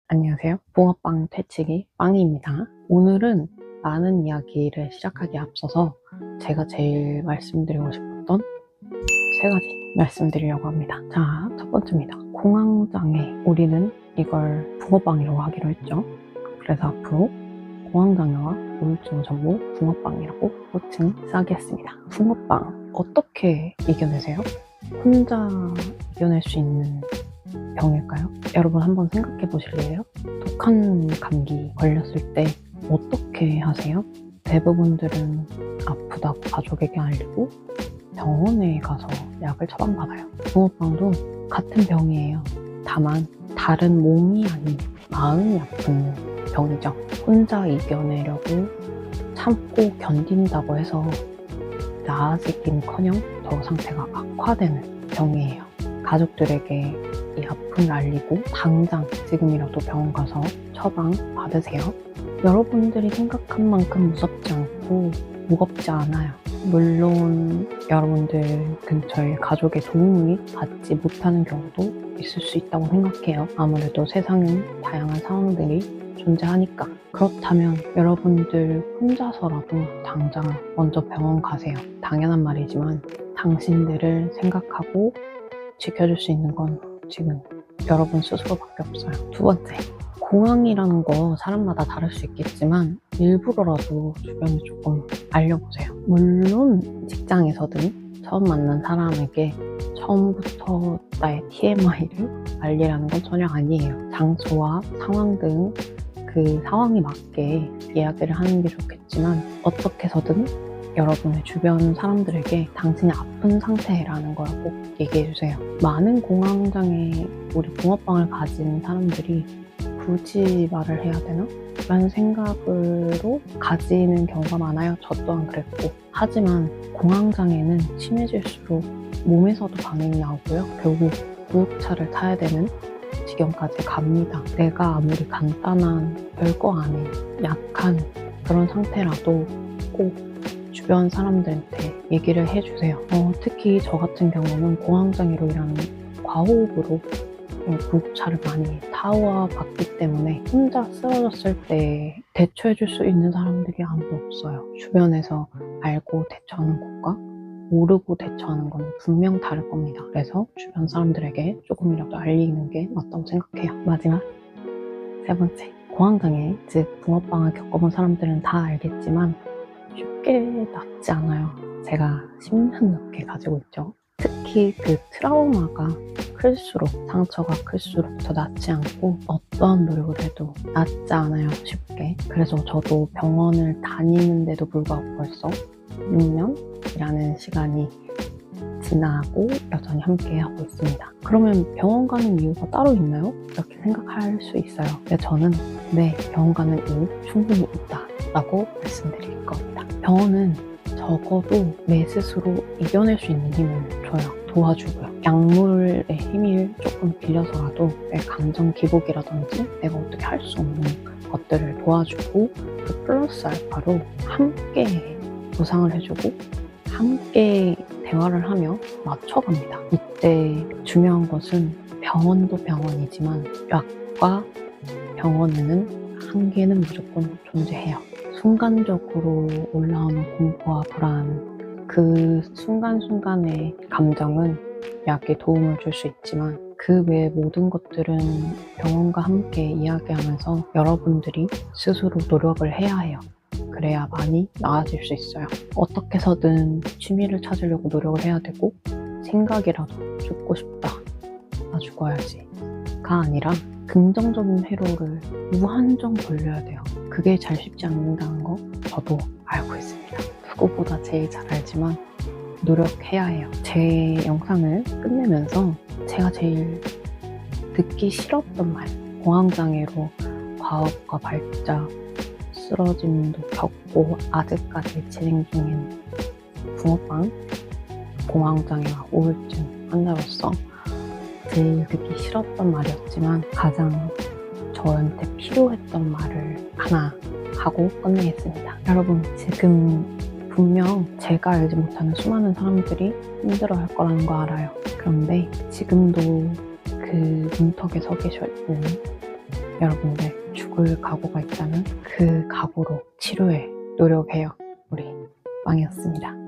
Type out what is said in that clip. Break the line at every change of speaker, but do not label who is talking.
안녕하세요. 붕어빵 퇴치기 빵이입니다. 오늘은 많은 이야기를 시작하기에 앞서서 제가 제일 말씀드리고 싶었던 세 가지 말씀드리려고 합니다. 자, 첫 번째입니다. 공황장애. 우리는 이걸 붕어빵이라고 하기로 했죠. 그래서 앞으로 공황장애와 우울증 전부 붕어빵이라고 호칭 싸겠습니다. 붕어빵 어떻게 이겨내세요? 혼자 이겨낼 수 있는 병일까요? 여러분 한번 생각해 보실래요? 독한 감기 걸렸을 때 어떻게 하세요? 대부분들은 아프다고 가족에게 알리고 병원에 가서 약을 처방받아요. 붕어빵도 같은 병이에요. 다만 다른 몸이 아닌 마음이 아픈 병이죠. 혼자 이겨내려고 참고 견딘다고 해서 나아지긴커녕 더 상태가 악화되는 병이에요. 가족들에게 이 아픔을 알리고 당장 지금이라도 병원 가서 처방 받으세요. 여러분들이 생각한 만큼 무섭지 않고 무겁지 않아요. 물론 여러분들 근처에 가족의 도움을 받지 못하는 경우도 있을 수 있다고 생각해요. 아무래도 세상엔 다양한 상황들이 존재하니까. 그렇다면 여러분들 혼자서라도 당장 먼저 병원 가세요. 당연한 말이지만 당신들을 생각하고 지켜줄 수 있는 건 지금 여러분 스스로밖에 없어요. 두 번째, 공황이라는 거 사람마다 다를 수 있겠지만 일부러라도 주변에 조금 알려보세요. 물론 직장에서든 처음 만난 사람에게 처음부터 나의 TMI를 알리라는 건 전혀 아니에요. 장소와 상황 등 그 상황에 맞게 이야기를 하는 게 좋겠지만 어떻게 해서든 여러분의 주변 사람들에게 당신이 아픈 상태라는 걸 꼭 얘기해주세요. 많은 공황장애, 우리 붕어빵을 가진 사람들이 굳이 말을 해야 되나? 라는 생각으로 가지는 경우가 많아요. 저 또한 그랬고. 하지만 공황장애는 심해질수록 몸에서도 반응이 나오고요. 결국 구급차를 타야 되는 지경까지 갑니다. 내가 아무리 간단한 별거 아닌 약한 그런 상태라도 꼭 주변 사람들한테 얘기를 해주세요. 특히 저 같은 경우는 공황장애로 인한 과호흡으로 구급차를 많이 타워봤기 때문에 혼자 쓰러졌을 때 대처해줄 수 있는 사람들이 아무도 없어요. 주변에서 알고 대처하는 것과 모르고 대처하는 건 분명 다를 겁니다. 그래서 주변 사람들에게 조금이라도 알리는 게 맞다고 생각해요. 마지막 세 번째, 공황장애, 즉 붕어빵을 겪어본 사람들은 다 알겠지만 쉽게 낫지 않아요. 제가 10년 넘게 가지고 있죠. 특히 그 트라우마가 클수록, 상처가 클수록 더 낫지 않고 어떠한 노력을 해도 낫지 않아요, 쉽게. 그래서 저도 병원을 다니는데도 불구하고 벌써 6년이라는 시간이 지나고 여전히 함께 하고 있습니다. 그러면 병원 가는 이유가 따로 있나요? 이렇게 생각할 수 있어요. 근데 저는 네, 병원 가는 이유 충분히 있다 라고 말씀드릴 겁니다. 병원은 적어도 내 스스로 이겨낼 수 있는 힘을 줘요. 도와주고요. 약물의 힘을 조금 빌려서라도 내 감정 기복이라든지 내가 어떻게 할 수 없는 것들을 도와주고 그 플러스 알파로 함께 보상을 해주고 함께 대화를 하며 맞춰갑니다. 이때 중요한 것은 병원도 병원이지만 약과 병원에는 한계는 무조건 존재해요. 순간적으로 올라오는 공포와 불안, 그 순간순간의 감정은 약이 도움을 줄 수 있지만 그 외의 모든 것들은 병원과 함께 이야기하면서 여러분들이 스스로 노력을 해야 해요. 그래야 많이 나아질 수 있어요. 어떻게 해서든 취미를 찾으려고 노력을 해야 되고 생각이라도 죽고 싶다, 나 죽어야지 가 아니라 긍정적인 회로를 무한정 돌려야 돼요. 그게 잘 쉽지 않는다는 거 저도 알고 있습니다. 누구보다 제일 잘 알지만 노력해야 해요. 제 영상을 끝내면서 제가 제일 듣기 싫었던 말, 공황장애로 과업과 발작, 쓰러짐도 겪고 아직까지 진행 중인 붕어빵, 공황장애와 우울증 환자로서 제일 듣기 싫었던 말이었지만 가장 저한테 필요했던 말을 하나 하고 끝내겠습니다. 여러분, 지금 분명 제가 알지 못하는 수많은 사람들이 힘들어할 거라는 거 알아요. 그런데 지금도 그 문턱에 서 계셔 있는 여러분들 죽을 각오가 있다면 그 각오로 치료에 노력해요. 우리 빵이었습니다.